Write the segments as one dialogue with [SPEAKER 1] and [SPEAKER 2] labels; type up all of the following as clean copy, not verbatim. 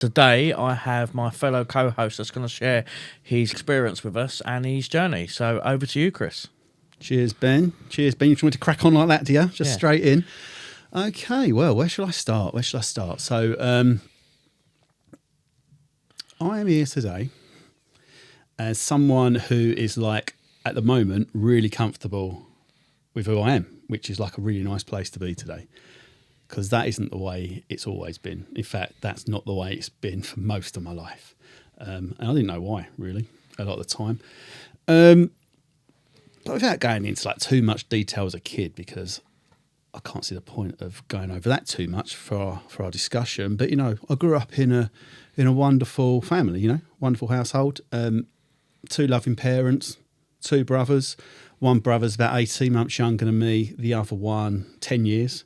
[SPEAKER 1] Today, I have my fellow co-host that's going to share his experience with us and his journey. So over to you, Chris.
[SPEAKER 2] Cheers, Ben. Cheers, Ben. You just want to crack on like that, do you? Just
[SPEAKER 1] Yeah.
[SPEAKER 2] straight in. Okay, well, where shall I start? So, I am here today as someone who is like, at the moment, really comfortable with who I am, which is like a really nice place to be today. Because that isn't the way it's always been. In fact, that's not the way it's been for most of my life. And I didn't know why, really, a lot of the time. But without going into like too much detail as a kid, because I can't see the point of going over that too much for our discussion. But, you know, I grew up in a wonderful family, you know, wonderful household. 2 loving parents, 2 brothers. One brother's about 18 months younger than me. The other one, 10 years.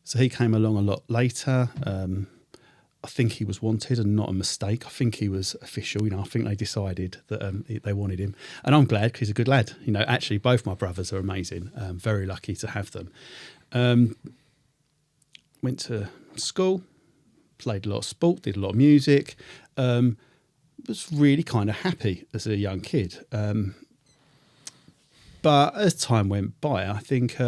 [SPEAKER 2] So he came along a lot later. I think he was wanted and not a mistake. I think he was official. You know, I think they decided that they wanted him. And I'm glad because he's a good lad. You know, actually, both my brothers are amazing. Very lucky to have them. Went to school, played a lot of sport, did a lot of music. Was really kind of happy as a young kid. But as time went by, I think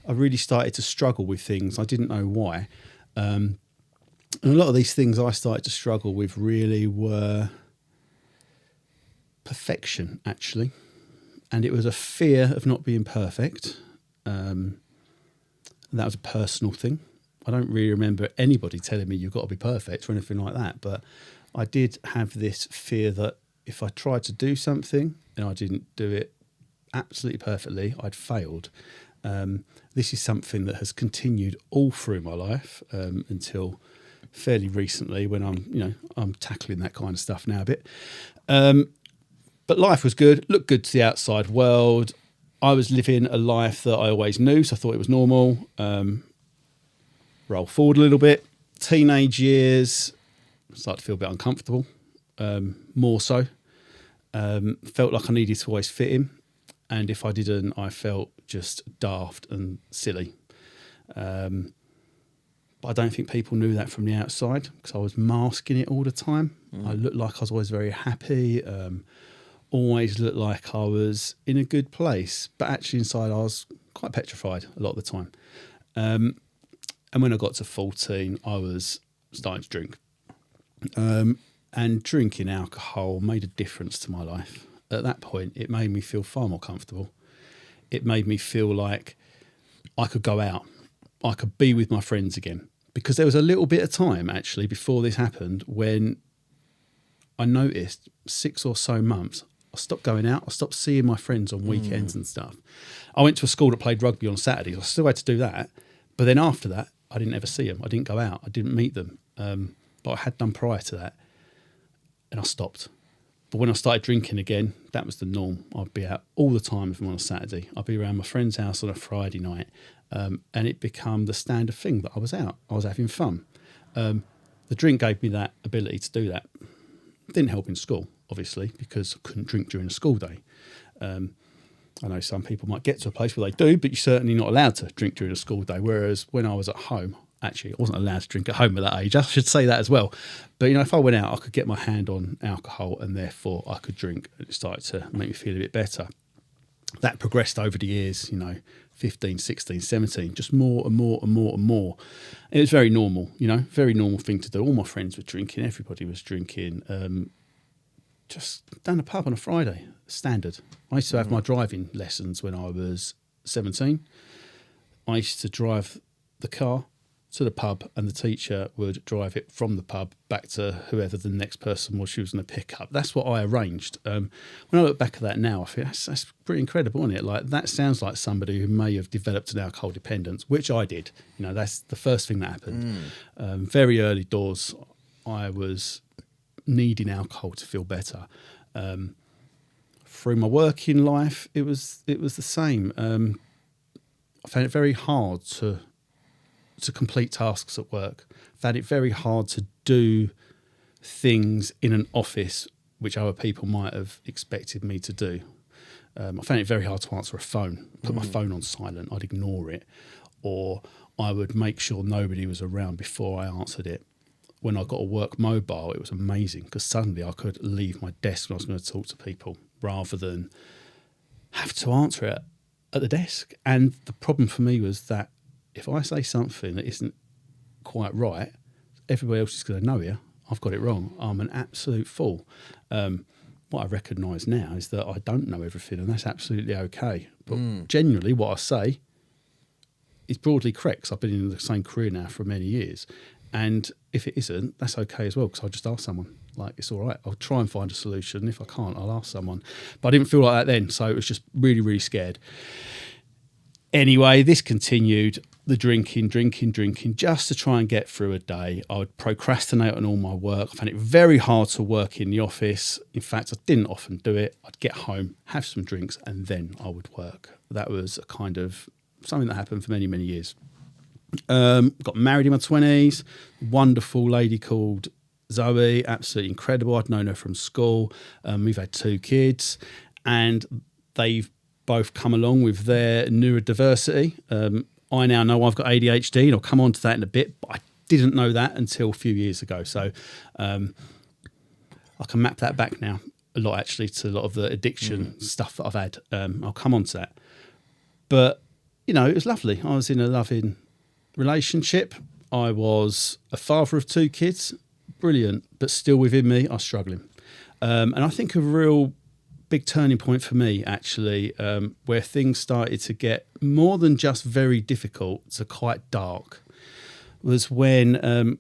[SPEAKER 2] I really started to struggle with things. I didn't know why. And a lot of these things I started to struggle with really were perfection, actually. And it was a fear of not being perfect. And that was a personal thing. I don't really remember anybody telling me you've got to be perfect or anything like that. But I did have this fear that if I tried to do something and I didn't do it absolutely perfectly, I'd failed. This is something that has continued all through my life until fairly recently, when I'm tackling that kind of stuff now a bit. But life was good, looked good to the outside world. I was living a life that I always knew, so I thought it was normal. Roll forward a little bit. Teenage years, started to feel a bit uncomfortable, more so. Felt like I needed to always fit in. And if I didn't, I felt just daft and silly. But I don't think people knew that from the outside because I was masking it all the time. I looked like I was always very happy, always looked like I was in a good place. But actually inside I was quite petrified a lot of the time. And when I got to 14, I was starting to drink. And drinking alcohol made a difference to my life. At that point, it made me feel far more comfortable. It made me feel like I could go out. I could be with my friends again. Because there was a little bit of time, actually, before this happened, when I noticed 6 or so months, I stopped going out. I stopped seeing my friends on weekends and stuff. I went to a school that played rugby on Saturdays. I still had to do that. But then after that, I didn't ever see them. I didn't go out. I didn't meet them. But I had done prior to that. And I stopped. But when I started drinking again, that was the norm. I'd be out all the time if I'm on a Saturday. I'd be around my friend's house on a Friday night. And it became the standard thing that I was out. I was having fun. The drink gave me that ability to do that. It didn't help in school, obviously, because I couldn't drink during a school day. I know some people might get to a place where they do, but you're certainly not allowed to drink during a school day. Whereas when I was at home, actually, I wasn't allowed to drink at home at that age. I should say that as well. But, you know, if I went out, I could get my hand on alcohol and therefore I could drink. It started to make me feel a bit better. That progressed over the years, you know, 15, 16, 17, just more and more and more and more. It was very normal, you know, very normal thing to do. All my friends were drinking. Everybody was drinking. Just down the pub on a Friday, standard. I used to have my driving lessons when I was 17. I used to drive the car to the pub and the teacher would drive it from the pub back to whoever the next person was she was going to pick up. That's what I arranged. When I look back at that now, I think that's pretty incredible, isn't it? Like, that sounds like somebody who may have developed an alcohol dependence, which I did. You know, that's the first thing that happened. Very early doors, I was needing alcohol to feel better. Through my working life, it was the same. I found it very hard to complete tasks at work. Found it very hard to do things in an office which other people might have expected me to do. I found it very hard to answer a phone. Put my phone on silent. I'd ignore it, or I would make sure nobody was around before I answered it. when I got a work mobile, it was amazing because suddenly I could leave my desk when I was going to talk to people rather than have to answer it at the desk. And the problem for me was that if I say something that isn't quite right, everybody else is going to know you. I've got it wrong. I'm an absolute fool. What I recognise now is that I don't know everything, and that's absolutely okay. But generally, what I say is broadly correct, 'cause I've been in the same career now for many years. And if it isn't, that's okay as well, because I'll just ask someone. Like, it's all right. I'll try and find a solution. If I can't, I'll ask someone. But I didn't feel like that then, so it was just really, really scared. Anyway, this continued, the drinking, just to try and get through a day. I would procrastinate on all my work. I found it very hard to work in the office. In fact, I didn't often do it. I'd get home, have some drinks, and then I would work. That was a kind of something that happened for many, many years. Got married in my 20s. Wonderful lady called Zoe, absolutely incredible. I'd known her from school. We've had 2 kids, and they've both come along with their neurodiversity. I now know I've got ADHD, and I'll come on to that in a bit, but I didn't know that until a few years ago. So I can map that back now a lot, actually, to a lot of the addiction stuff that I've had. I'll come on to that. But, you know, it was lovely. I was in a loving relationship. I was a father of 2 kids. Brilliant. But still within me, I was struggling. And I think a real big turning point for me, actually, where things started to get more than just very difficult to quite dark, was when I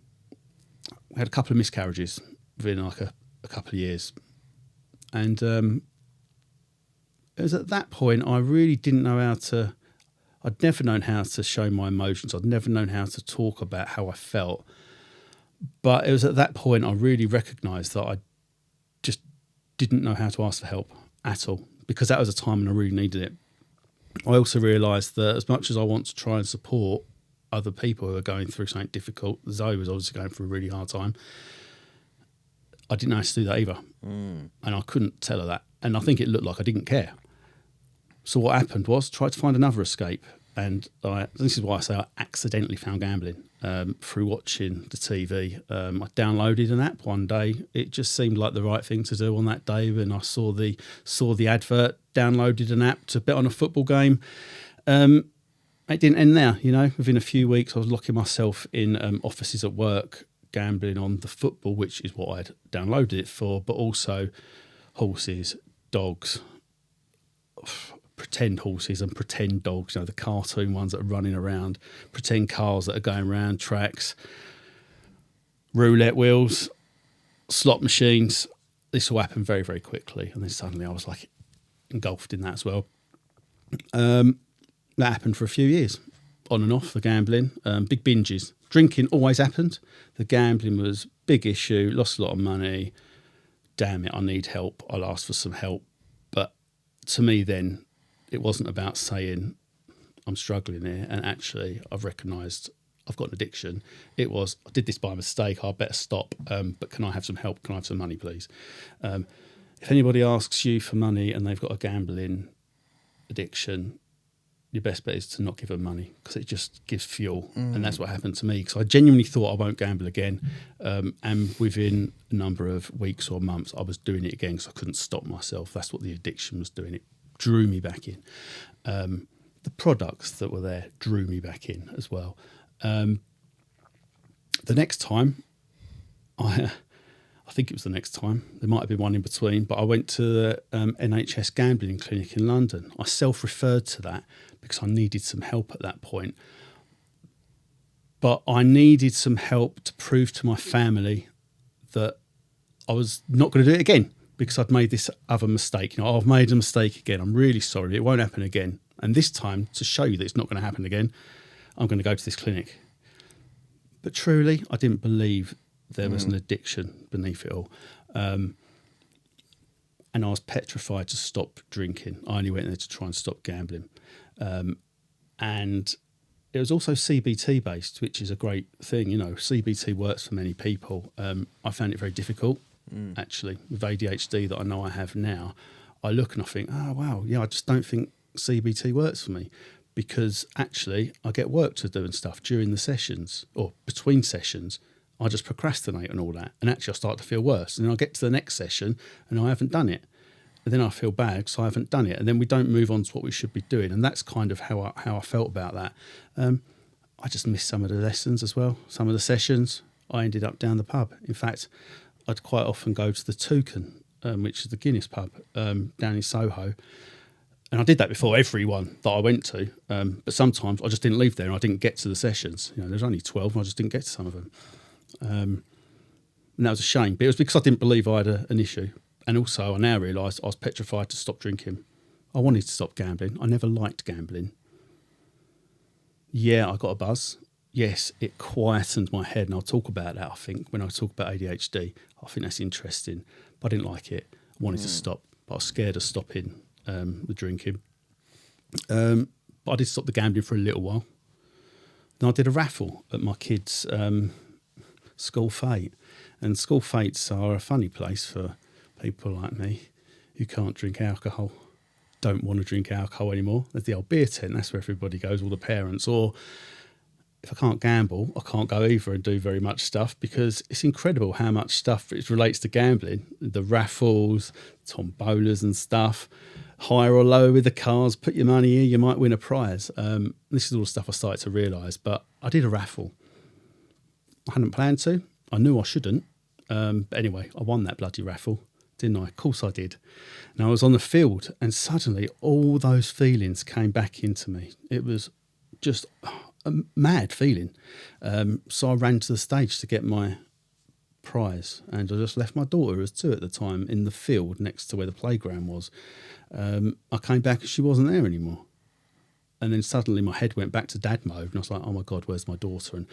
[SPEAKER 2] had a couple of miscarriages within like a couple of years. And it was at that point I really didn't know how to, I'd never known how to show my emotions. I'd never known how to talk about how I felt. But it was at that point I really recognised that I just didn't know how to ask for help at all, because that was a time when I really needed it. I also realised that as much as I want to try and support other people who are going through something difficult, Zoe was obviously going through a really hard time, I didn't know how to do that either. And I couldn't tell her that. And I think it looked like I didn't care. So what happened was try to find another escape. And this is why I say I accidentally found gambling through watching the TV. I downloaded an app one day. It just seemed like the right thing to do on that day. When I saw the advert, downloaded an app to bet on a football game. It didn't end there. You know, within a few weeks, I was locking myself in offices at work, gambling on the football, which is what I'd downloaded it for, but also horses, dogs, pretend horses and pretend dogs, you know, the cartoon ones that are running around, pretend cars that are going around tracks, roulette wheels, slot machines. This all happened very, very quickly. And then suddenly I was like engulfed in that as well. That happened for a few years, on and off, the gambling, big binges. Drinking always happened. The gambling was big issue, lost a lot of money. Damn it, I need help. I'll ask for some help. But to me then, it wasn't about saying I'm struggling here and actually I've recognised I've got an addiction. It was, I did this by mistake, I better stop, but can I have some help? Can I have some money, please? If anybody asks you for money and they've got a gambling addiction, your best bet is to not give them money, because it just gives fuel. And that's what happened to me, because I genuinely thought I won't gamble again. And within a number of weeks or months, I was doing it again because I couldn't stop myself. That's what the addiction was doing. It drew me back in. The products that were there drew me back in as well. The next time, I think it was the next time, there might have been one in between, but I went to the NHS gambling clinic in London. I self-referred to that because I needed some help at that point. But I needed some help to prove to my family that I was not going to do it again, because I'd made this other mistake. You know, I've made a mistake again. I'm really sorry. It won't happen again. And this time, to show you that it's not going to happen again, I'm going to go to this clinic. But truly, I didn't believe there was an addiction beneath it all. And I was petrified to stop drinking. I only went there to try and stop gambling. And it was also CBT based, which is a great thing. You know, CBT works for many people. I found it very difficult, actually, with ADHD that I know I have now. I look and I think, oh, wow, yeah, I just don't think CBT works for me, because actually I get work to do and stuff during the sessions or between sessions. I just procrastinate on all that, and actually I start to feel worse. And then I get to the next session and I haven't done it. And then I feel bad because I haven't done it. And then we don't move on to what we should be doing. And that's kind of how I felt about that. I just missed some of the lessons as well. Some of the sessions, I ended up down the pub. In fact, I'd quite often go to the Toucan, which is the Guinness pub down in Soho. And I did that before everyone that I went to. But sometimes I just didn't leave there and I didn't get to the sessions. There's only 12 and I just didn't get to some of them. And that was a shame. But it was because I didn't believe I had an issue. And also, I now realise I was petrified to stop drinking. I wanted to stop gambling. I never liked gambling. Yeah, I got a buzz. Yes, it quietened my head. And I'll talk about that, I think, when I talk about ADHD. I think that's interesting. But I didn't like it. I wanted to stop. But I was scared of stopping the drinking. But I did stop the gambling for a little while. Then I did a raffle at my kids' school fete. And school fetes are a funny place for people like me who can't drink alcohol, don't want to drink alcohol anymore. There's the old beer tent, that's where everybody goes, all the parents. Or if I can't gamble, I can't go either and do very much stuff, because it's incredible how much stuff it relates to gambling. The raffles, tombolas and stuff, higher or lower with the cars, put your money in, you might win a prize. This is all the stuff I started to realise, but I did a raffle. I hadn't planned to. I knew I shouldn't. But anyway, I won that bloody raffle. Didn't I? Of course I did. And I was on the field and suddenly all those feelings came back into me. It was just a mad feeling. So I ran to the stage to get my prize, and I just left my daughter, who was 2 at the time, in the field next to where the playground was. I came back and she wasn't there anymore. And then suddenly my head went back to dad mode and I was like, oh my God, where's my daughter? And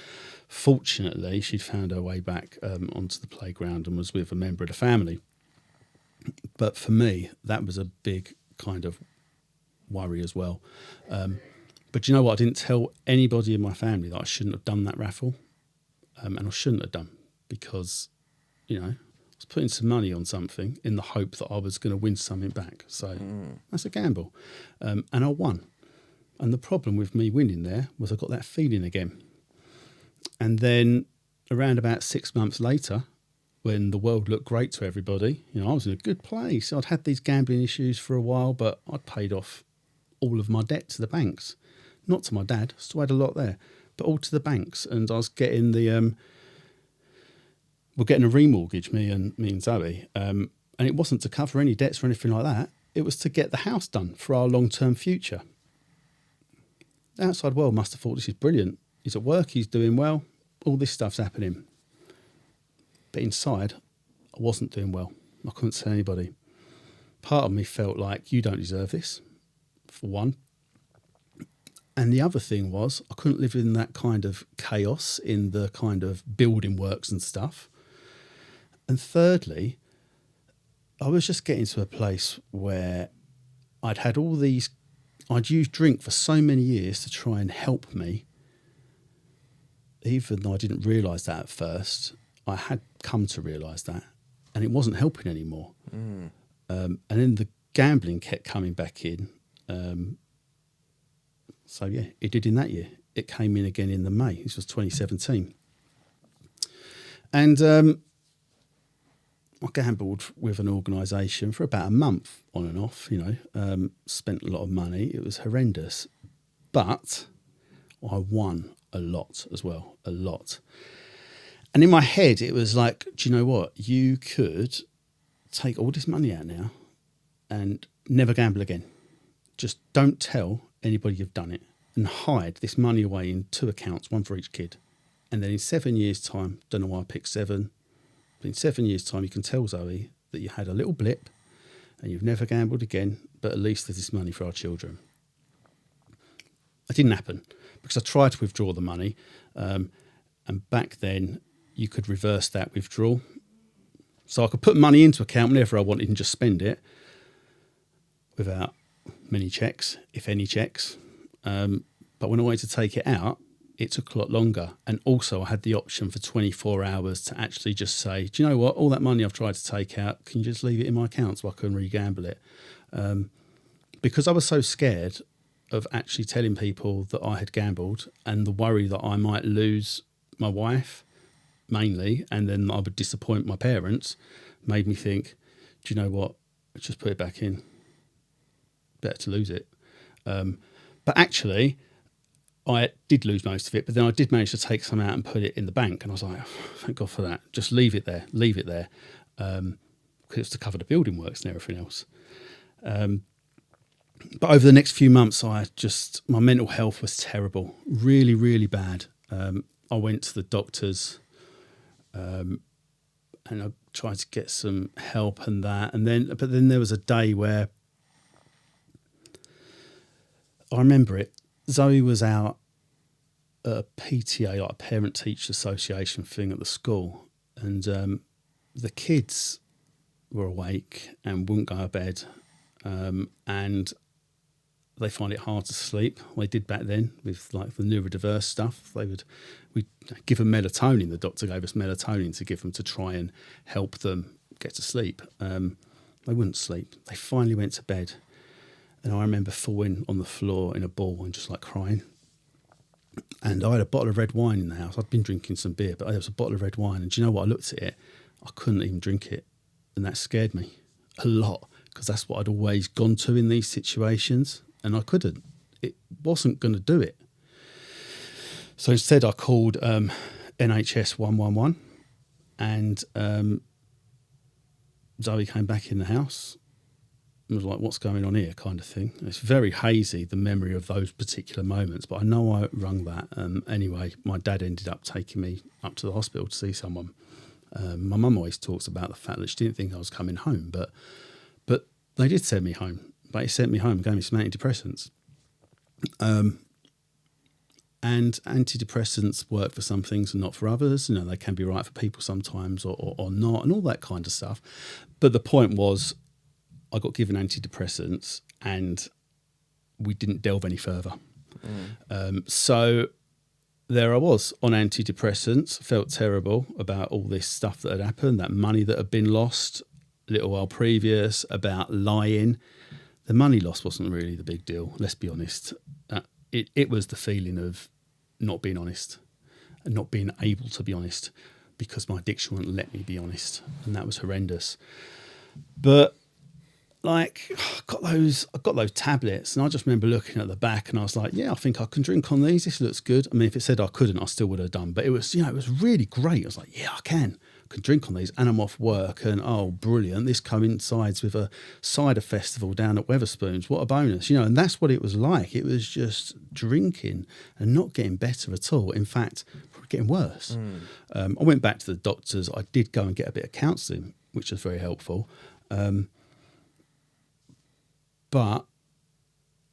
[SPEAKER 2] fortunately, she'd found her way back onto the playground and was with a member of the family. But for me, that was a big kind of worry as well. But you know what? I didn't tell anybody in my family that I shouldn't have done that raffle. And I shouldn't have done, because, I was putting some money on something in the hope that I was going to win something back. So that's a gamble. And I won. And the problem with me winning there was I got that feeling again. And then around about 6 months later, when the world looked great to everybody, I was in a good place. I'd had these gambling issues for a while, but I'd paid off all of my debt to the banks. Not to my dad, still had a lot there, but all to the banks. And I was getting we're getting a remortgage, me and Zoe. And it wasn't to cover any debts or anything like that. It was to get the house done for our long-term future. The outside world must have thought, this is brilliant. He's at work, he's doing well, all this stuff's happening. But inside, I wasn't doing well. I couldn't tell anybody. Part of me felt like, you don't deserve this, for one. And the other thing was, I couldn't live in that kind of chaos in the kind of building works and stuff. And thirdly, I was just getting to a place where I'd used drink for so many years to try and help me. Even though I didn't realise that at first, I had come to realise that, and it wasn't helping anymore. And then the gambling kept coming back in. So yeah, it did in that year. It came in again in the May. This was 2017. And I gambled with an organisation for about a month on and off, spent a lot of money. It was horrendous. But I won a lot as well, a lot. And in my head, it was like, do you know what? You could take all this money out now and never gamble again. Just don't tell anybody you've done it, and hide this money away in 2 accounts, one for each kid. And then in 7 years' time, don't know why I picked 7, but in 7 years' time, you can tell Zoe that you had a little blip and you've never gambled again, but at least there's this money for our children. It didn't happen because I tried to withdraw the money, and back then you could reverse that withdrawal. So I could put money into account whenever I wanted and just spend it without many checks, if any checks. But when I wanted to take it out, it took a lot longer. And also I had the option for 24 hours to actually just say, do you know what? All that money I've tried to take out, can you just leave it in my account so I can re-gamble it? Because I was so scared of actually telling people that I had gambled, and the worry that I might lose my wife, mainly, and then I would disappoint my parents, made me think, do you know what? Let's just put it back in. Better to lose it. But actually, I did lose most of it, but then I did manage to take some out and put it in the bank. And I was like, oh, thank God for that. Just leave it there. Because it's to cover the building works and everything else. But over the next few months, my mental health was terrible, really, really bad. I went to the doctors, and I tried to get some help and that. But then there was a day where I remember it. Zoe was out at a PTA, like a Parent Teacher Association thing at the school, and the kids were awake and wouldn't go to bed, and they find it hard to sleep. They did back then with like the neurodiverse stuff. We'd give them melatonin. The doctor gave us melatonin to give them to try and help them get to sleep. They wouldn't sleep. They finally went to bed. And I remember falling on the floor in a ball and just like crying. And I had a bottle of red wine in the house. I'd been drinking some beer, but there was a bottle of red wine. And do you know what? I looked at it. I couldn't even drink it. And that scared me a lot, because that's what I'd always gone to in these situations. And I couldn't. It wasn't going to do it. So instead I called NHS 111, and Zoe came back in the house and was like, what's going on here, kind of thing. And it's very hazy, the memory of those particular moments, but I know I rung that. Anyway, my dad ended up taking me up to the hospital to see someone. My mum always talks about the fact that she didn't think I was coming home, but they did send me home. They sent me home and gave me some antidepressants. And antidepressants work for some things and not for others. You know, they can be right for people sometimes or not, and all that kind of stuff. But the point was, I got given antidepressants and we didn't delve any further. So there I was on antidepressants, felt terrible about all this stuff that had happened, that money that had been lost a little while previous, about lying. The money loss wasn't really the big deal, let's be honest. It was the feeling of not being honest and not being able to be honest, because my addiction wouldn't let me be honest, and that was horrendous. But like, I got those tablets, and I just remember looking at the back, and I was like, yeah, I think I can drink on these. This looks good. I mean, if it said I couldn't, I still would have done. But it was, it was really great. I was like, yeah, I can drink on these, and I'm off work, and oh, brilliant. This coincides with a cider festival down at Wetherspoons. What a bonus, and that's what it was like. It was just drinking and not getting better at all. In fact, getting worse. I went back to the doctors. I did go and get a bit of counselling, which was very helpful. But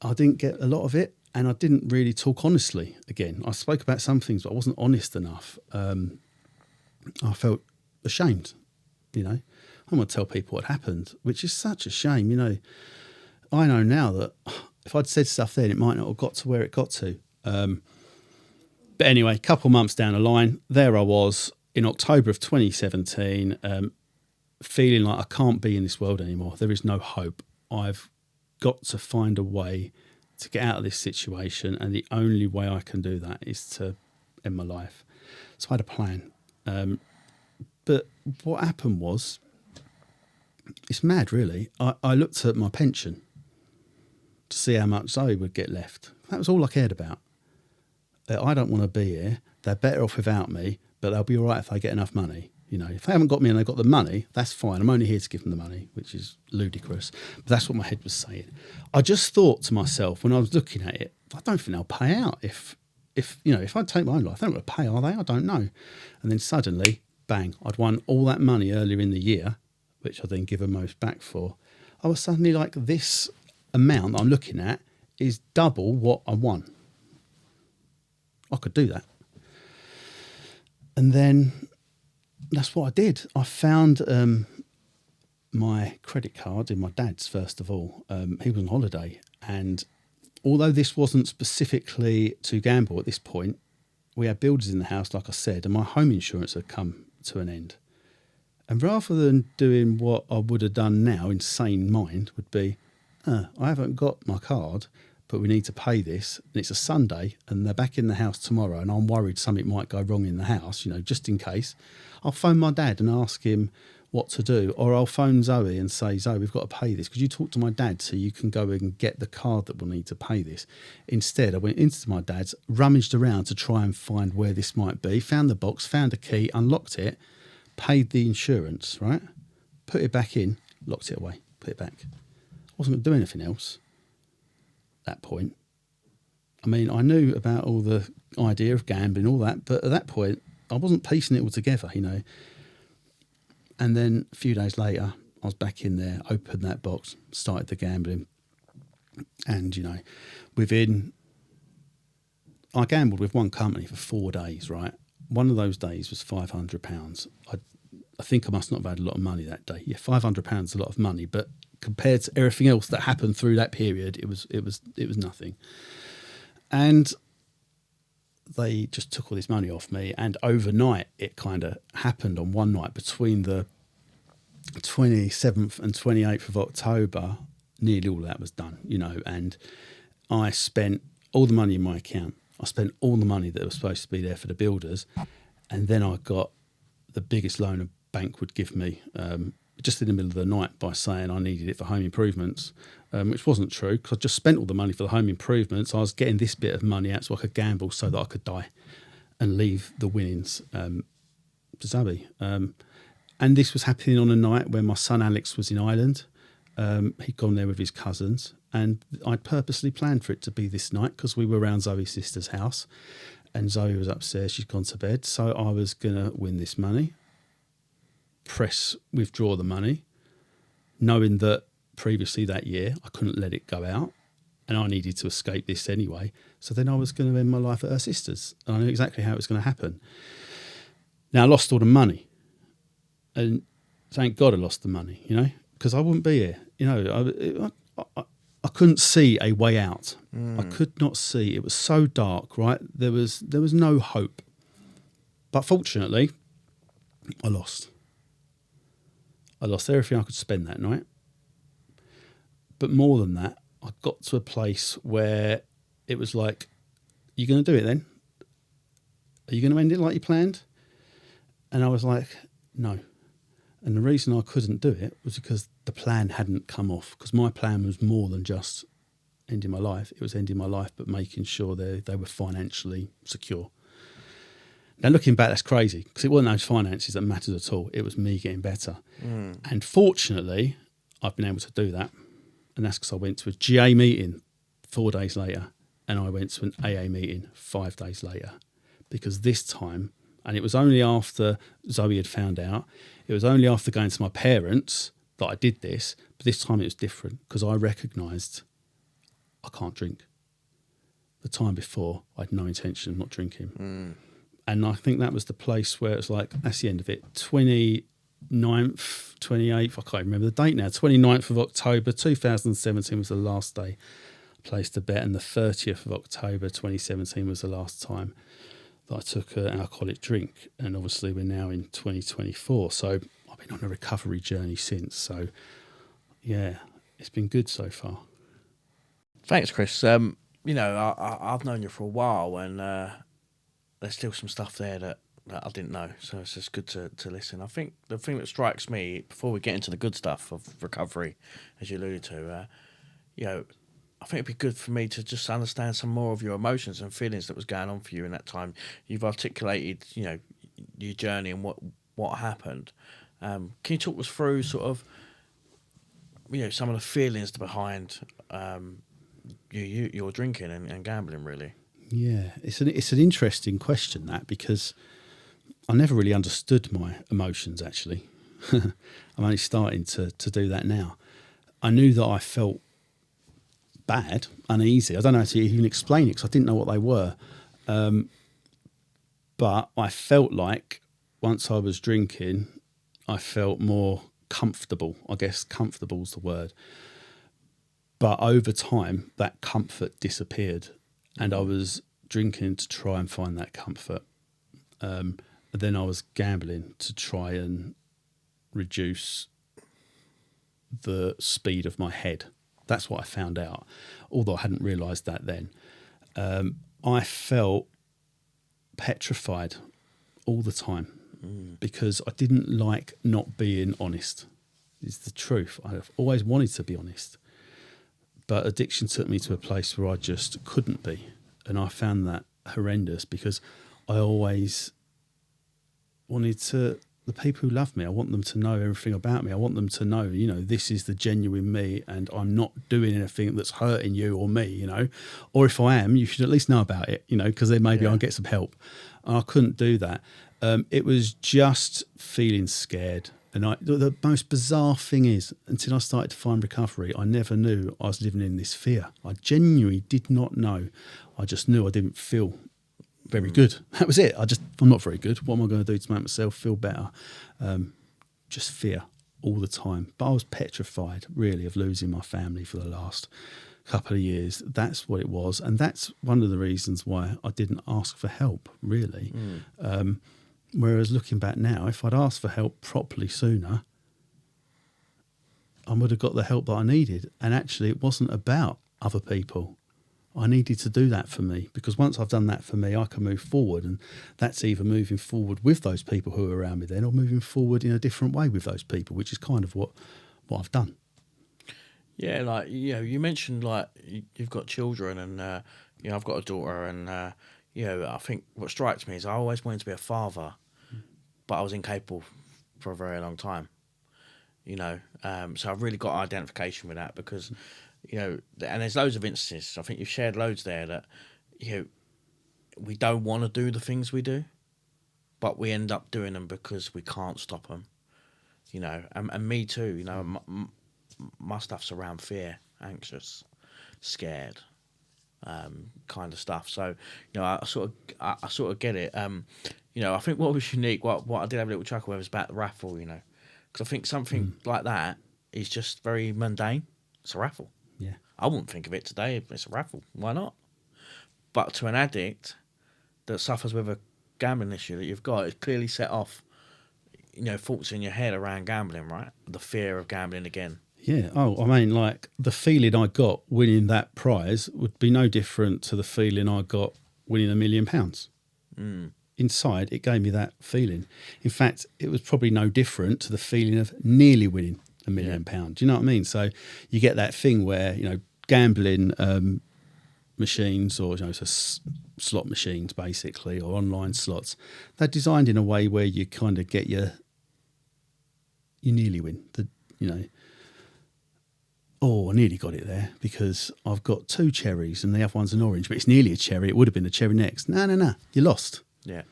[SPEAKER 2] I didn't get a lot of it, and I didn't really talk honestly again. I spoke about some things, but I wasn't honest enough. I felt ashamed, I don't want to tell people what happened, which is such a shame. I know now that if I'd said stuff then, it might not have got to where it got to. But anyway, a couple months down the line, there I was in October of 2017, feeling like I can't be in this world anymore. There is no hope. I've got to find a way to get out of this situation, and the only way I can do that is to end my life. So I had a plan. But what happened was, it's mad really, I looked at my pension to see how much Zoe would get left. That was all I cared about. I don't want to be here. They're better off without me, but they'll be all right if they get enough money. If they haven't got me and they've got the money, that's fine. I'm only here to give them the money, which is ludicrous. But that's what my head was saying. I just thought to myself when I was looking at it, I don't think they'll pay out if I take my own life. They're not going to pay, are they? I don't know. And then suddenly, bang, I'd won all that money earlier in the year, which I then give them most back for. I was suddenly like, this amount I'm looking at is double what I won. I could do that. And then that's what I did. I found my credit card in my dad's, first of all. He was on holiday. And although this wasn't specifically to gamble at this point, we had builders in the house, like I said, and my home insurance had come to an end. And rather than doing what I would have done now, insane mind, would be, I haven't got my card, but we need to pay this. And it's a Sunday and they're back in the house tomorrow and I'm worried something might go wrong in the house, just in case. I'll phone my dad and ask him what to do, or I'll phone Zoe and say, Zoe, we've got to pay this. Could you talk to my dad so you can go and get the card that we'll need to pay this? Instead, I went into my dad's, rummaged around to try and find where this might be, found the box, found a key, unlocked it, paid the insurance, right? Put it back in, locked it away, put it back. I wasn't going to do anything else at that point. I mean, I knew about all the idea of gambling, all that, but at that point, I wasn't piecing it all together, And then a few days later, I was back in there, opened that box, started the gambling. And, I gambled with one company for 4 days, right? One of those days was £500. I think I must not have had a lot of money that day. Yeah, £500 is a lot of money, but compared to everything else that happened through that period, it was nothing. And they just took all this money off me, and overnight it kind of happened on one night between the 27th and 28th of October. Nearly all that was done, and I spent all the money in my account. I spent all the money that was supposed to be there for the builders, and then I got the biggest loan a bank would give me just in the middle of the night by saying I needed it for home improvements, which wasn't true because I just spent all the money for the home improvements. I was getting this bit of money out so I could gamble so that I could die and leave the winnings to Zoe. And this was happening on a night when my son Alex was in Ireland. He'd gone there with his cousins, and I'd purposely planned for it to be this night because we were around Zoe's sister's house and Zoe was upstairs, she'd gone to bed. So I was going to win this money, press withdraw the money, knowing that previously that year I couldn't let it go out and I needed to escape this anyway. So then I was going to end my life at her sister's, and I knew exactly how it was going to happen. Now I lost all the money, and thank God I lost the money, because I wouldn't be here. I couldn't see a way out. I could not see. It was so dark, right? There was no hope. But fortunately, I lost. I lost everything I could spend that night. But more than that, I got to a place where it was like, you going to do it then? Are you going to end it like you planned? And I was like, no. And the reason I couldn't do it was because the plan hadn't come off, because my plan was more than just ending my life. It was ending my life, but making sure they were financially secure. Now, looking back, that's crazy, because it wasn't those finances that mattered at all. It was me getting better. And fortunately, I've been able to do that. And that's because I went to a GA meeting 4 days later, and I went to an AA meeting 5 days later. Because this time, and it was only after Zoe had found out, it was only after going to my parents that I did this, but this time it was different because I recognised I can't drink. The time before, I had no intention of not drinking. And I think that was the place where it's like, that's the end of it. 29th, 28th, I can't remember the date now, 29th of October 2017 was the last day I placed a bet, and the 30th of October 2017 was the last time that I took an alcoholic drink. And obviously we're now in 2024, so I've been on a recovery journey since. So yeah, it's been good so far.
[SPEAKER 1] Thanks, Chris. I've known you for a while, and there's still some stuff there that I didn't know, so it's just good to listen. I think the thing that strikes me, before we get into the good stuff of recovery, as you alluded to, I think it'd be good for me to just understand some more of your emotions and feelings that was going on for you in that time. You've articulated, your journey and what happened. Can you talk us through sort of, some of the feelings behind your drinking and gambling, really?
[SPEAKER 2] Yeah, it's an interesting question, that, because I never really understood my emotions, actually. I'm only starting to do that now. I knew that I felt bad, uneasy. I don't know how to even explain it because I didn't know what they were. But I felt like once I was drinking, I felt more comfortable. I guess comfortable is the word. But over time, that comfort disappeared, and I was drinking to try and find that comfort. Then I was gambling to try and reduce the speed of my head, That's what I found out, although I hadn't realised that then. I felt petrified all the time because I didn't like not being honest. It's the truth. I've always wanted to be honest. But addiction took me to a place where I just couldn't be. And I found that horrendous because I always wanted the people who love me, I want them to know everything about me. I want them to know, this is the genuine me and I'm not doing anything that's hurting you or me, Or if I am, you should at least know about it, because then maybe I'll get some help. And I couldn't do that. It was just feeling scared. And the most bizarre thing is, until I started to find recovery, I never knew I was living in this fear. I genuinely did not know. I just knew I didn't feel very good. That was it. I'm not very good. What am I going to do to make myself feel better? Just fear all the time. But I was petrified, really, of losing my family for the last couple of years. That's what it was. And that's one of the reasons why I didn't ask for help, really. Whereas looking back now, if I'd asked for help properly sooner, I would have got the help that I needed. And actually, it wasn't about other people. I needed to do that for me, because once I've done that for me, I can move forward. And that's either moving forward with those people who are around me then, or moving forward in a different way with those people, which is kind of what I've done.
[SPEAKER 1] Yeah, like, you mentioned, like, you've got children and, I've got a daughter and, I think what strikes me is I always wanted to be a father, but I was incapable for a very long time, So I've really got identification with that because, and there's loads of instances. I think you've shared loads there that, we don't want to do the things we do, but we end up doing them because we can't stop them, and me too, my stuff's around fear, anxious, scared, kind of stuff. So, I sort of get it. I think what was unique, what I did have a little chuckle with was about the raffle, because I think something like that is just very mundane. It's a raffle.
[SPEAKER 2] Yeah.
[SPEAKER 1] I wouldn't think of it today if it's a raffle. Why not? But to an addict that suffers with a gambling issue that you've got, it's clearly set off, thoughts in your head around gambling, right? The fear of gambling again.
[SPEAKER 2] Yeah. Oh, I mean, like, the feeling I got winning that prize would be no different to the feeling I got winning £1 million. Inside, it gave me that feeling. In fact, it was probably no different to the feeling of nearly winning £1 million. Do you know what I mean? So you get that thing where, gambling machines or so slot machines, basically, or online slots, they're designed in a way where you kind of get you nearly win. Oh, I nearly got it there because I've got 2 cherries and the other one's an orange, but it's nearly a cherry. It would have been a cherry next. No, you lost.
[SPEAKER 1] Yeah.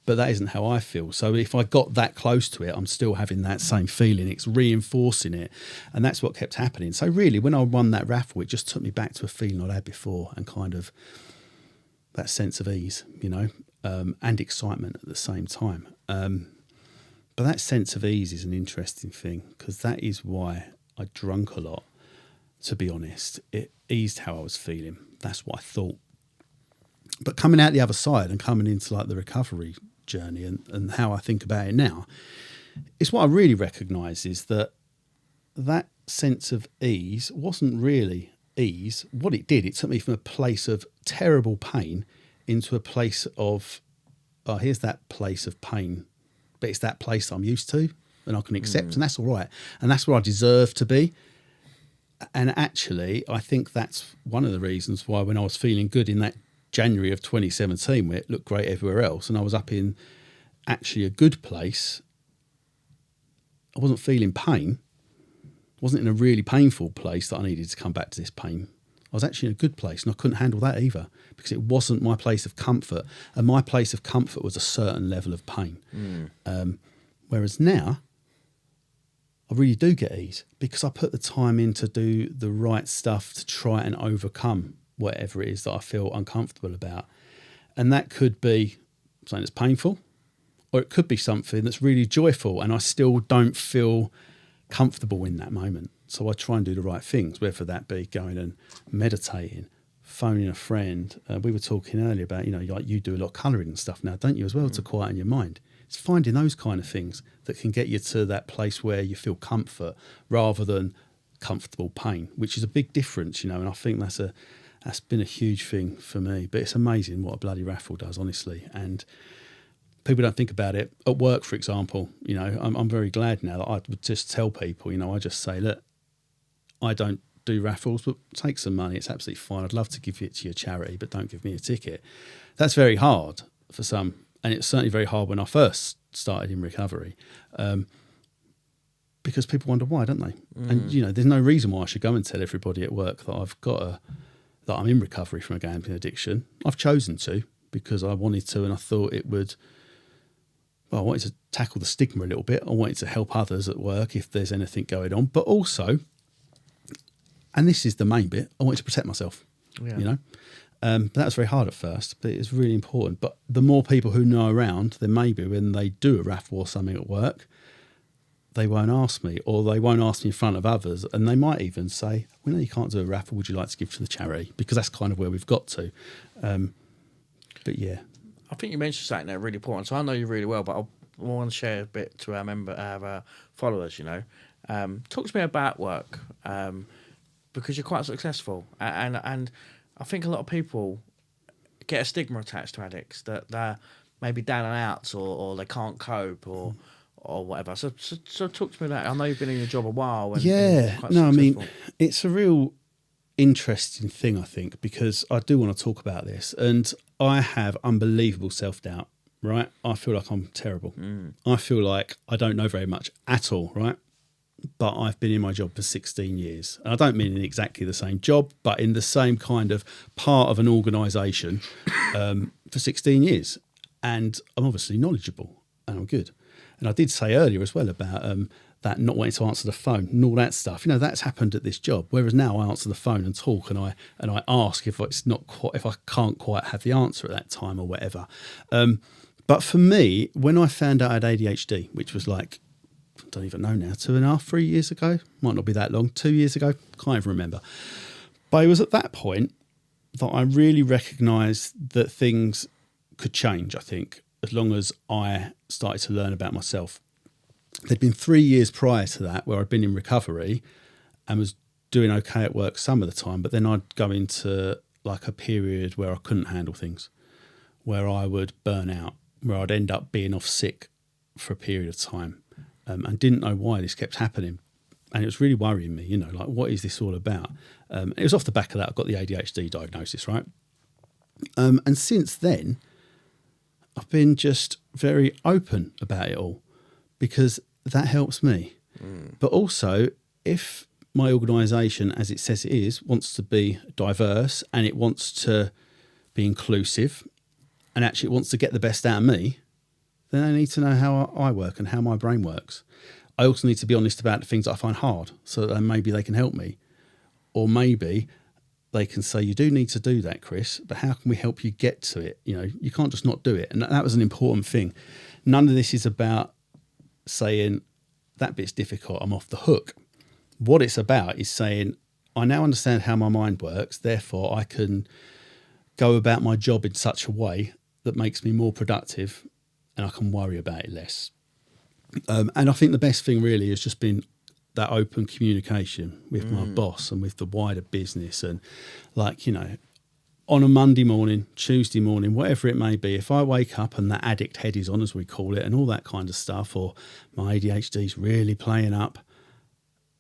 [SPEAKER 2] But that isn't how I feel. So if I got that close to it, I'm still having that same feeling. It's reinforcing it. And that's what kept happening. So really, when I won that raffle, it just took me back to a feeling I'd had before and kind of that sense of ease, and excitement at the same time. But that sense of ease is an interesting thing because that is why I drunk a lot. To be honest, it eased how I was feeling. That's what I thought. But coming out the other side and coming into like the recovery journey and how I think about it now, it's what I really recognise is that sense of ease wasn't really ease. What it did, it took me from a place of terrible pain into a place of, here's that place of pain, but it's that place I'm used to and I can accept, and that's all right. And that's where I deserve to be. And actually, I think that's one of the reasons why when I was feeling good in that January of 2017, where it looked great everywhere else, and I was up in actually a good place, I wasn't feeling pain. I wasn't in a really painful place that I needed to come back to this pain. I was actually in a good place, and I couldn't handle that either because it wasn't my place of comfort. And my place of comfort was a certain level of pain. Whereas now, I really do get ease because I put the time in to do the right stuff to try and overcome whatever it is that I feel uncomfortable about. And that could be something that's painful, or it could be something that's really joyful and I still don't feel comfortable in that moment. So I try and do the right things, whether that be going and meditating, phoning a friend. We were talking earlier about, like you do a lot of colouring and stuff now, don't you, as well, to quieten your mind. It's finding those kind of things that can get you to that place where you feel comfort rather than comfortable pain, which is a big difference, you know. And I think that's been a huge thing for me. But it's amazing what a bloody raffle does, honestly. And people don't think about it at work, for example. You know, I'm very glad now that I would just tell people, you know, I just say, look, I don't do raffles, but take some money. It's absolutely fine. I'd love to give it to your charity, but don't give me a ticket. That's very hard for some. And it's certainly very hard when I first started in recovery, because people wonder why, don't they? And, you know, there's no reason why I should go and tell everybody at work that that I'm in recovery from a gambling addiction. I've chosen to because I wanted to, and I thought it would. Well, I wanted to tackle the stigma a little bit. I wanted to help others at work if there's anything going on, but also, and this is the main bit, I wanted to protect myself. You know. But that was very hard at first, but it's really important. But the more people who know around, then maybe when they do a raffle or something at work, they won't ask me, or they won't ask me in front of others. And they might even say, well, no, you can't do a raffle. Would you like to give to the charity? Because that's kind of where we've got to. But yeah.
[SPEAKER 1] I think you mentioned something there really important. So I know you really well, but I want to share a bit to our followers, you know. Talk to me about work, because you're quite successful. And I think a lot of people get a stigma attached to addicts, that they're maybe down and out, or they can't cope, or whatever. So talk to me about that. I know you've been in your job a while. And quite successful.
[SPEAKER 2] I mean, it's a real interesting thing, I think, because I do want to talk about this. And I have unbelievable self-doubt, right? I feel like I'm terrible. I feel like I don't know very much at all, right? But I've been in my job for 16 years. And I don't mean in exactly the same job, but in the same kind of part of an organisation for 16 years. And I'm obviously knowledgeable and I'm good. And I did say earlier as well about that not wanting to answer the phone and all that stuff. You know, that's happened at this job. Whereas now I answer the phone and talk, and I ask if I can't quite have the answer at that time or whatever. But for me, when I found out I had ADHD, which was like, I don't even know now, 2.5, 3 years ago, might not be that long, 2 years ago, can't even remember. But it was at that point that I really recognised that things could change, I think, as long as I started to learn about myself. There'd been 3 years prior to that where I'd been in recovery and was doing okay at work some of the time, but then I'd go into like a period where I couldn't handle things, where I would burn out, where I'd end up being off sick for a period of time. And didn't know why this kept happening. And it was really worrying me, you know, like, what is this all about? It was off the back of that I got the ADHD diagnosis, right? And since then, I've been just very open about it all, because that helps me. But also, if my organisation, as it says it is, wants to be diverse and it wants to be inclusive and actually it wants to get the best out of me, then I need to know how I work and how my brain works. I also need to be honest about the things that I find hard, so that maybe they can help me. Or maybe they can say, you do need to do that, Chris, but how can we help you get to it? You know, you can't just not do it. And that was an important thing. None of this is about saying, that bit's difficult, I'm off the hook. What it's about is saying, I now understand how my mind works, therefore I can go about my job in such a way that makes me more productive, and I can worry about it less. And I think the best thing really has just been that open communication with my boss and with the wider business. And like, you know, on a Monday morning, Tuesday morning, whatever it may be, if I wake up and that addict head is on, as we call it, and all that kind of stuff, or my ADHD is really playing up,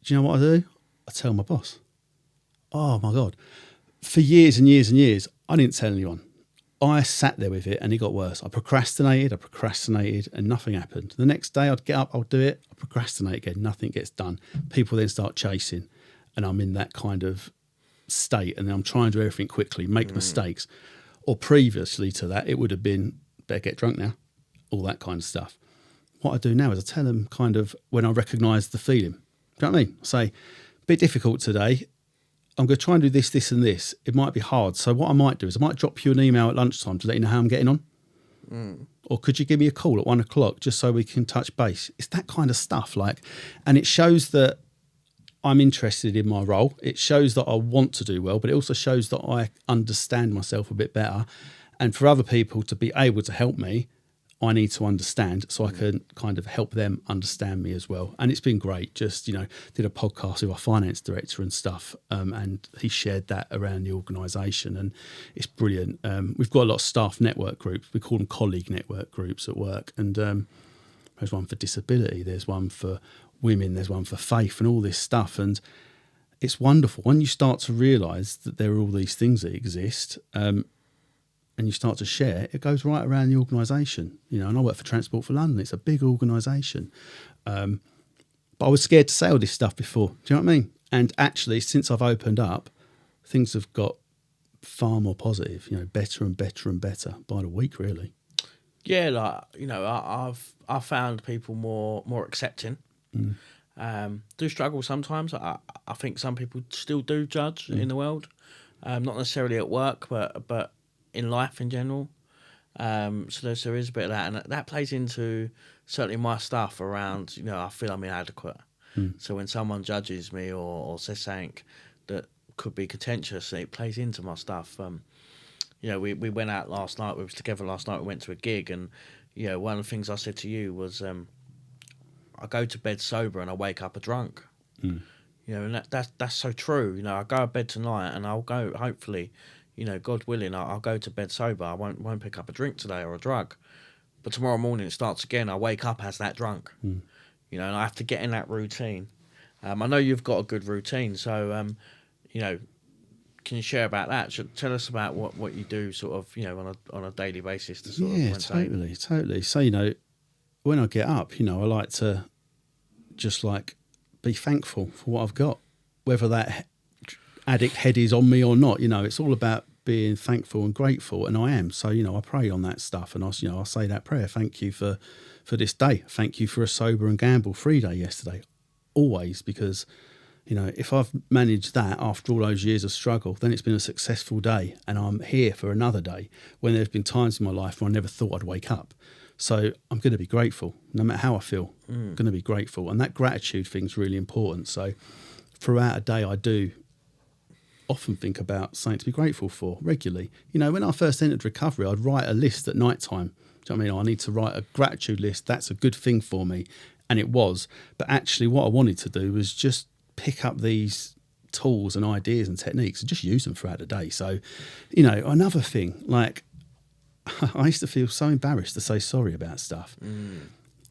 [SPEAKER 2] do you know what I do? I tell my boss. Oh my God. For years and years and years, I didn't tell anyone. I sat there with it and it got worse. I procrastinated and nothing happened. The next day I'd get up, I'll do it, I procrastinate again, nothing gets done. People then start chasing and I'm in that kind of state, and then I'm trying to do everything quickly, make mistakes. Or previously to that, it would have been, better get drunk now, all that kind of stuff. What I do now is I tell them kind of when I recognise the feeling. Do you know what I mean? I say, bit difficult today, I'm going to try and do this, this and this. It might be hard. So what I might do is I might drop you an email at lunchtime to let you know how I'm getting on. Or could you give me a call at 1 o'clock just so we can touch base? It's that kind of stuff. Like, and it shows that I'm interested in my role. It shows that I want to do well, but it also shows that I understand myself a bit better. And for other people to be able to help me, I need to understand so I can kind of help them understand me as well. And it's been great. Just, did a podcast with our finance director and stuff, and he shared that around the organisation, and it's brilliant. We've got a lot of staff network groups. We call them colleague network groups at work. And there's one for disability, there's one for women, there's one for faith and all this stuff. And it's wonderful when you start to realise that there are all these things that exist, and you start to share, it goes right around the organisation. And I work for Transport for London. It's a big organisation. But I was scared to say all this stuff before. Do you know what I mean? And actually, since I've opened up, things have got far more positive, better and better and better by the week, really.
[SPEAKER 1] Yeah, I've found people more accepting. Do struggle sometimes. I think some people still do judge in the world, not necessarily at work, but in life in general. So there is a bit of that, and that plays into certainly my stuff around, I feel I'm inadequate. So when someone judges me or says something that could be contentious, it plays into my stuff. We went out last night, we was together last night, we went to a gig, and one of the things I said to you was, I go to bed sober and I wake up a drunk. And that's so true. I go to bed tonight and I'll go, hopefully, God willing, I'll go to bed sober. I won't pick up a drink today or a drug. But tomorrow morning it starts again. I wake up as that drunk. And I have to get in that routine. I know you've got a good routine, so can you share about that? Tell us about what you do, sort of, on a daily basis to sort of
[SPEAKER 2] totally. So when I get up, I like to just be thankful for what I've got, whether that addict head is on me or not. It's all about being thankful and grateful, and I am. So I pray on that stuff, and I say that prayer. Thank you for this day. Thank you for a sober and gamble-free day yesterday. Always, because if I've managed that after all those years of struggle, then it's been a successful day, and I'm here for another day when there's been times in my life where I never thought I'd wake up. So I'm going to be grateful, no matter how I feel. I'm going to be grateful, and that gratitude thing's really important. So throughout a day, I do often think about something to be grateful for regularly. When I first entered recovery, I'd write a list at night time. Do you know what I mean? I need to write a gratitude list. That's a good thing for me. And it was. But actually what I wanted to do was just pick up these tools and ideas and techniques and just use them throughout the day. So, another thing, I used to feel so embarrassed to say sorry about stuff.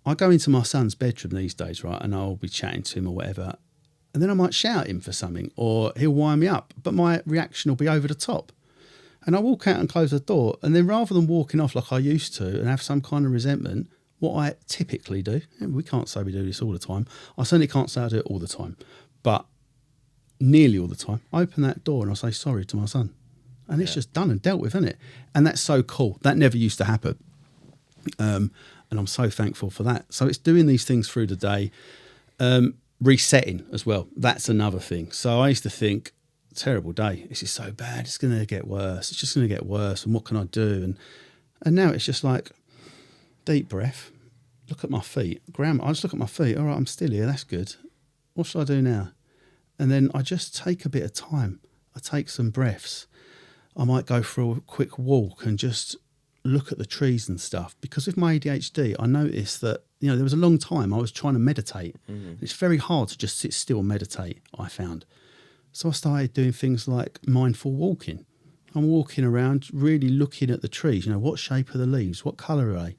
[SPEAKER 2] I go into my son's bedroom these days, right, and I'll be chatting to him or whatever, and then I might shout at him for something, or he'll wind me up, but my reaction will be over the top. And I walk out and close the door, and then rather than walking off like I used to and have some kind of resentment, what I typically do, and we can't say we do this all the time, I certainly can't say I do it all the time, but nearly all the time, I open that door and I say sorry to my son. And it's just done and dealt with, isn't it? And that's so cool. That never used to happen. And I'm so thankful for that. So it's doing these things through the day. Resetting as well. That's another thing. So I used to think, terrible day. This is so bad. It's going to get worse. It's just going to get worse. And what can I do? And now it's just deep breath. Look at my feet. I just look at my feet. All right, I'm still here. That's good. What should I do now? And then I just take a bit of time. I take some breaths. I might go for a quick walk and just look at the trees and stuff. Because with my ADHD, I noticed that, there was a long time I was trying to meditate. It's very hard to just sit still and meditate, I found. So I started doing things like mindful walking. I'm walking around, really looking at the trees. What shape are the leaves? What colour are they?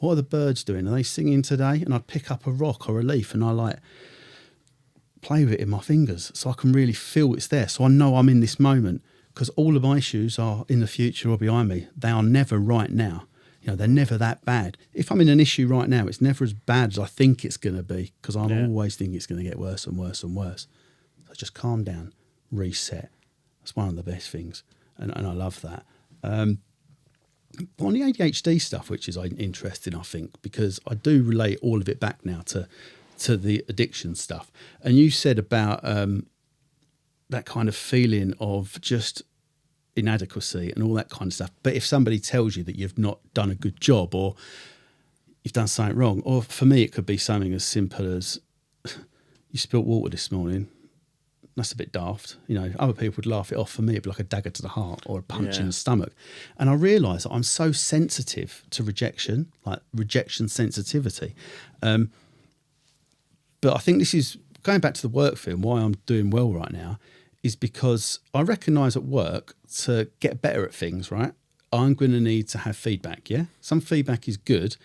[SPEAKER 2] What are the birds doing? Are they singing today? And I'd pick up a rock or a leaf and I play with it in my fingers so I can really feel it's there. So I know I'm in this moment. Because all of my issues are in the future or behind me. They are never right now. They're never that bad. If I'm in an issue right now, it's never as bad as I think it's going to be, because I always think it's going to get worse and worse and worse. So just calm down, reset. That's one of the best things. And I love that. But on the ADHD stuff, which is interesting, I think, because I do relate all of it back now to the addiction stuff. And you said about that kind of feeling of just inadequacy and all that kind of stuff. But if somebody tells you that you've not done a good job or you've done something wrong, or for me, it could be something as simple as you spilt water this morning. That's a bit daft. You know, other people would laugh it off. For me, it'd be like a dagger to the heart or a punch in
[SPEAKER 1] Yeah.
[SPEAKER 2] the stomach. And I realised that I'm so sensitive to rejection, like rejection sensitivity. But I think this is, going back to the work film, why I'm doing well right now is because I recognise at work, to get better at things, right, I'm going to need to have feedback, yeah? Some feedback is good.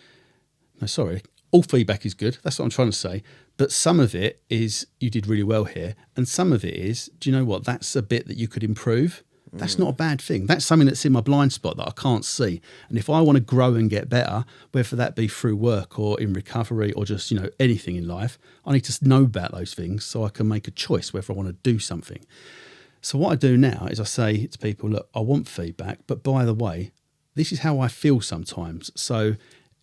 [SPEAKER 2] No, sorry. All feedback is good. That's what I'm trying to say. But some of it is, you did really well here. And some of it is, do you know what? That's a bit that you could improve. That's not a bad thing. That's something that's in my blind spot that I can't see. And if I want to grow and get better, whether that be through work or in recovery or just, you know, anything in life, I need to know about those things so I can make a choice whether I want to do something. So what I do now is I say to people, look, I want feedback, but by the way, this is how I feel sometimes. So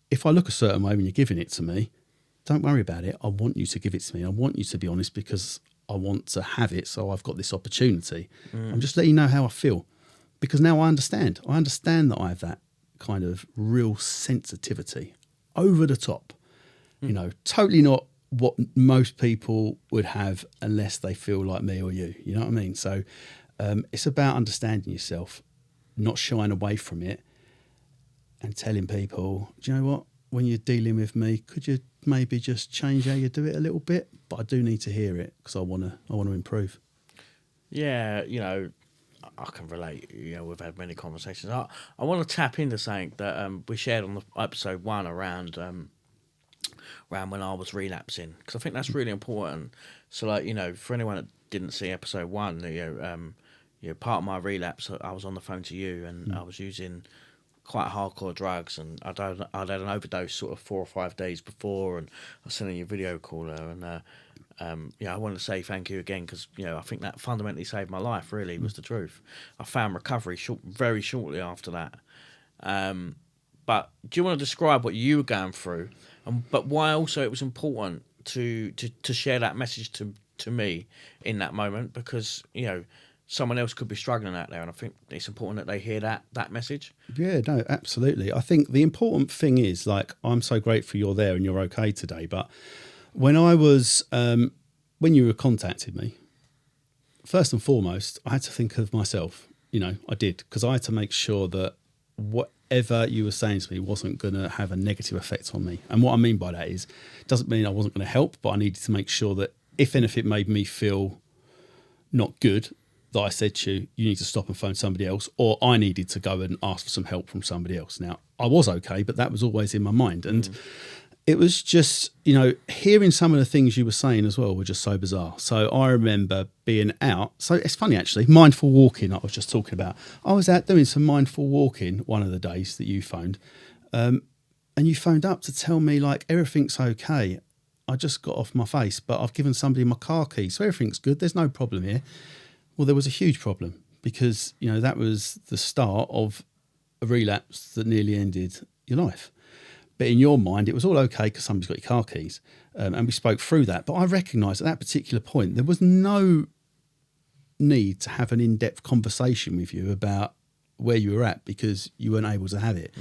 [SPEAKER 2] if I look a certain way when you're giving it to me, don't worry about it. I want you to give it to me. I want you to be honest because I want to have it, so I've got this opportunity. I'm just letting you know how I feel, because now I understand. I understand that I have that kind of real sensitivity, over the top. You know, totally not what most people would have unless they feel like me or you. You know what I mean? So it's about understanding yourself, not shying away from it, and telling people, do you know what? When you're dealing with me, could you maybe just change how you do it a little bit? But I do need to hear it because I want to improve.
[SPEAKER 1] Yeah, you know, I can relate. You know, we've had many conversations. I want to tap into something that we shared on the episode 1 around when I was relapsing, because I think that's really important. So, like, you know, for anyone that didn't see episode 1, you know, part of my relapse, I was on the phone to you, and I was using quite hardcore drugs, and I'd had an overdose sort of 4 or 5 days before, and I was sending you a video caller, and yeah, I want to say thank you again, because, you know, I think that fundamentally saved my life. Really, was the truth. I found recovery very shortly after that. But do you want to describe what you were going through, but why also it was important to share that message to me in that moment, because, you know, someone else could be struggling out there, and I think it's important that they hear that message.
[SPEAKER 2] Yeah, no, absolutely. I think the important thing is, like, I'm so grateful you're there and you're okay today. But when I was, when you contacted me, first and foremost, I had to think of myself. You know, I did, because I had to make sure that whatever you were saying to me wasn't going to have a negative effect on me. And what I mean by that is, it doesn't mean I wasn't going to help, but I needed to make sure that if anything made me feel not good, that I said to you, you need to stop and phone somebody else, or I needed to go and ask for some help from somebody else. Now, I was okay, but that was always in my mind. And it was just, you know, hearing some of the things you were saying as well were just so bizarre. So I remember being out. So it's funny, actually, mindful walking, I was just talking about. I was out doing some mindful walking one of the days that you phoned. And you phoned up to tell me, like, everything's okay. I just got off my face, but I've given somebody my car keys, so everything's good. There's no problem here. Well, there was a huge problem, because, you know, that was the start of a relapse that nearly ended your life. But in your mind, it was all okay because somebody's got your car keys. And we spoke through that. But I recognised at that particular point, there was no need to have an in-depth conversation with you about where you were at, because you weren't able to have it.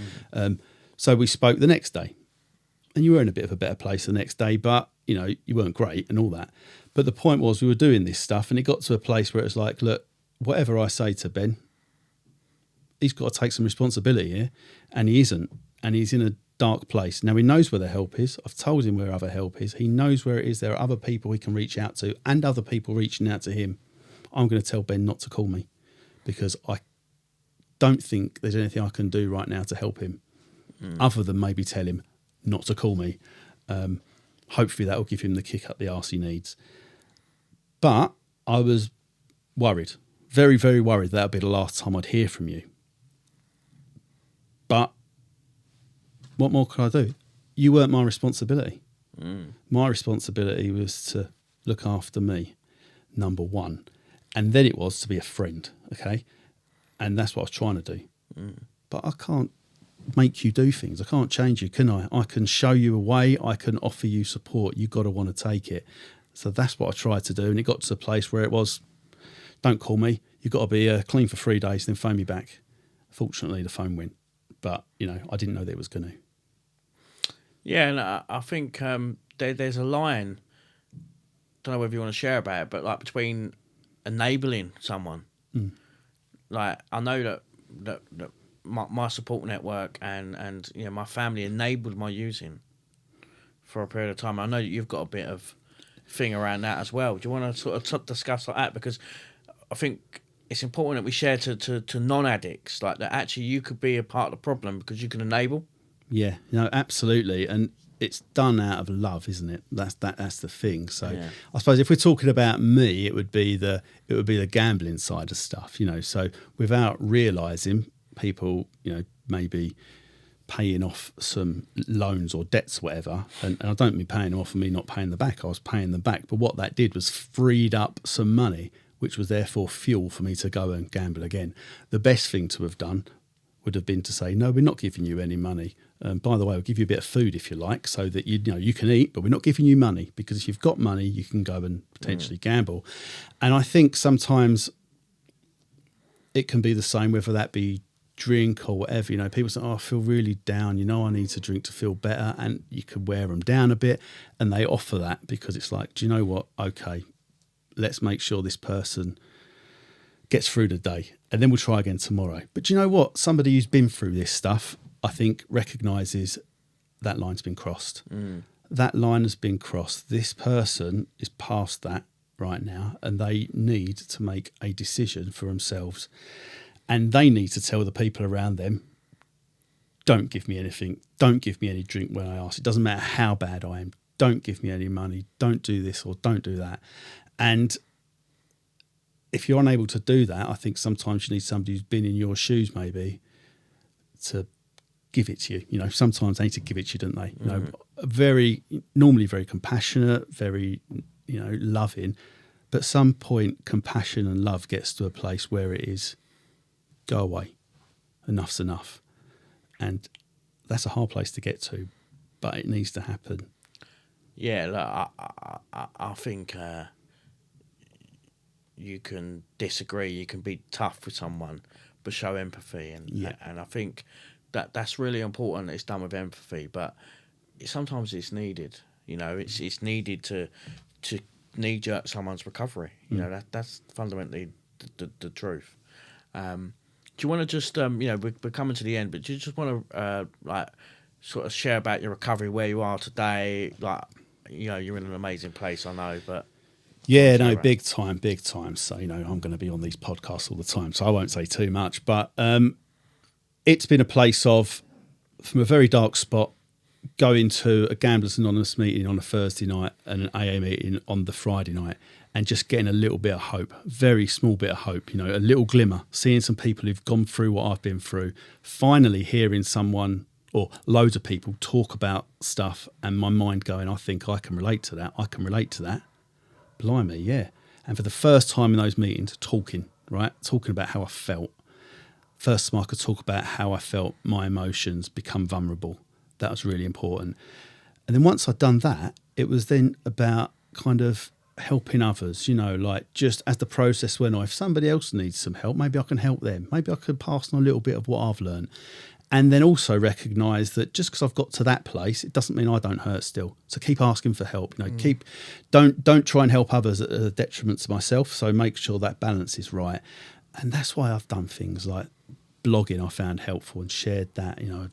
[SPEAKER 2] So we spoke the next day, and you were in a bit of a better place the next day, but, you know, you weren't great and all that. But the point was, we were doing this stuff, and it got to a place where it was like, look, whatever I say to Ben, he's got to take some responsibility here, and he isn't. And he's in a dark place. Now, he knows where the help is. I've told him where other help is. He knows where it is. There are other people he can reach out to, and other people reaching out to him. I'm going to tell Ben not to call me, because I don't think there's anything I can do right now to help him, other than maybe tell him not to call me. Hopefully that will give him the kick up the arse he needs. But I was worried, very, very worried that would be the last time I'd hear from you. But what more could I do? You weren't my responsibility. My responsibility was to look after me, number one. And then it was to be a friend, okay? And that's what I was trying to do. But I can't make you do things. I can't change you, can I? I can show you a way. I can offer you support. You've got to want to take it. So that's what I tried to do. And it got to a place where it was, don't call me. You've got to be clean for 3 days, then phone me back. Fortunately, the phone went. But, you know, I didn't know that it was going to.
[SPEAKER 1] Yeah, and I think there's a line, don't know whether you want to share about it, but like between enabling someone. Like, I know that my support network and you know, my family enabled my using for a period of time. I know that you've got a bit of thing around that as well. Do you want to sort of discuss like that? Because I think it's important that we share to non-addicts, like that actually you could be a part of the problem because you can enable.
[SPEAKER 2] Yeah, no, absolutely. And it's done out of love, isn't it? That's the thing. So
[SPEAKER 1] Yeah.
[SPEAKER 2] I suppose if we're talking about me, it would be the gambling side of stuff, you know. So without realizing, people, you know, maybe paying off some loans or debts, whatever, and I don't mean paying them off and me not paying them back. I was paying them back, but what that did was freed up some money, which was therefore fuel for me to go and gamble again. The best thing to have done would have been to say, no, we're not giving you any money. By the way, we'll give you a bit of food if you like, so that you know you can eat, but we're not giving you money, because if you've got money, you can go and potentially gamble. And I think sometimes it can be the same, whether that be drink or whatever. You know, people say, "Oh, I feel really down. You know, I need to drink to feel better," and you can wear them down a bit, and they offer that because it's like, do you know what? Okay, let's make sure this person gets through the day, and then we'll try again tomorrow. But do you know what? Somebody who's been through this stuff, I think, recognises that line's been crossed. That line has been crossed. This person is past that right now, and they need to make a decision for themselves. And they need to tell the people around them, don't give me anything. Don't give me any drink when I ask. It doesn't matter how bad I am. Don't give me any money. Don't do this or don't do that. And if you're unable to do that, I think sometimes you need somebody who's been in your shoes maybe to give it to you. You know, sometimes they need to give it to you, don't they? You know, normally very compassionate, very, you know, loving. But at some point, compassion and love gets to a place where it is, go away, enough's enough. And that's a hard place to get to, but it needs to happen.
[SPEAKER 1] Yeah, look, I think you can disagree, you can be tough with someone, but show empathy, and I think that's really important. It's done with empathy, but sometimes it's needed. You know, it's needed to knee jerk someone's recovery. You know, that's fundamentally the truth. Do you want to just you know, we're coming to the end, but do you just want to like sort of share about your recovery, where you are today? Like, you know, you're in an amazing place, I know, but
[SPEAKER 2] yeah, no, big time. So, you know, I'm going to be on these podcasts all the time, so I won't say too much. But it's been a place of, from a very dark spot, going to a Gamblers Anonymous meeting on a Thursday night and an AA meeting on the Friday night, and just getting a little bit of hope, very small bit of hope, you know, a little glimmer, seeing some people who've gone through what I've been through, finally hearing someone or loads of people talk about stuff, and my mind going, I think I can relate to that. Blimey, yeah. And for the first time in those meetings, talking about how I felt. First time I could talk about how I felt, my emotions, become vulnerable. That was really important. And then once I'd done that, it was then about kind of helping others, you know, like just as the process went on, if somebody else needs some help, maybe I can help them. Maybe I could pass on a little bit of what I've learned. And then also recognise that just because I've got to that place, it doesn't mean I don't hurt still. So keep asking for help. You know, don't try and help others at a detriment to myself. So make sure that balance is right. And that's why I've done things like blogging. I found helpful and shared that. You know,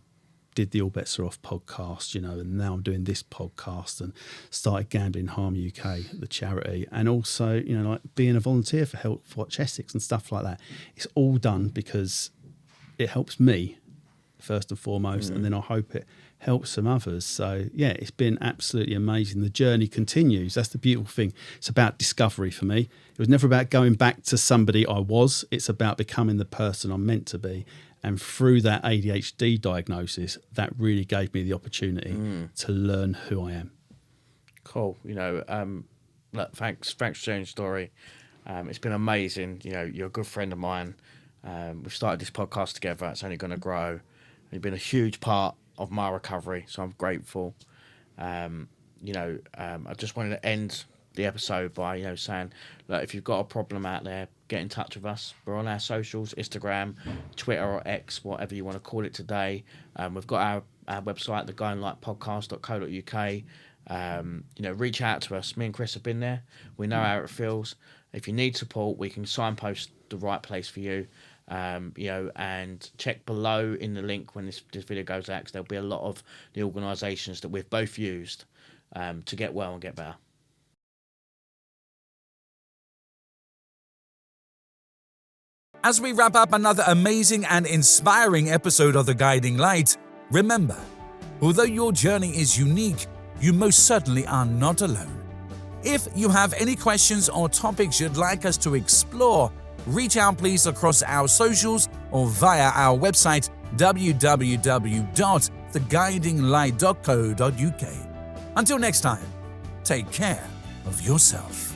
[SPEAKER 2] did the All Bets Are Off podcast. You know, and now I'm doing this podcast and started Gambling Harm UK, the charity, and also, you know, like being a volunteer for Health Watch Essex and stuff like that. It's all done because it helps me first and foremost, and then I hope it helps some others. So yeah, it's been absolutely amazing. The journey continues. That's the beautiful thing. It's about discovery for me. It was never about going back to somebody I was. It's about becoming the person I'm meant to be. And through that ADHD diagnosis, that really gave me the opportunity to learn who I am.
[SPEAKER 1] Cool. You know, look, thanks for sharing your story. It's been amazing. You know, you're a good friend of mine. We've started this podcast together. It's only going to grow. You've been a huge part of my recovery, so I'm grateful. You know, I just wanted to end the episode by, you know, saying, look, if you've got a problem out there, get in touch with us. We're on our socials, Instagram, Twitter or X, whatever you want to call it today. We've got our website, theguyandlightpodcast.co.uk. reach out to us. Me and Chris have been there. We know how it feels. If you need support, we can signpost the right place for you. And check below in the link when this video goes out, because there'll be a lot of the organisations that we've both used to get well and get better.
[SPEAKER 3] As we wrap up another amazing and inspiring episode of The Guiding Light, remember, although your journey is unique, you most certainly are not alone. If you have any questions or topics you'd like us to explore, reach out please across our socials or via our website www.theguidinglight.co.uk. Until next time, take care of yourself.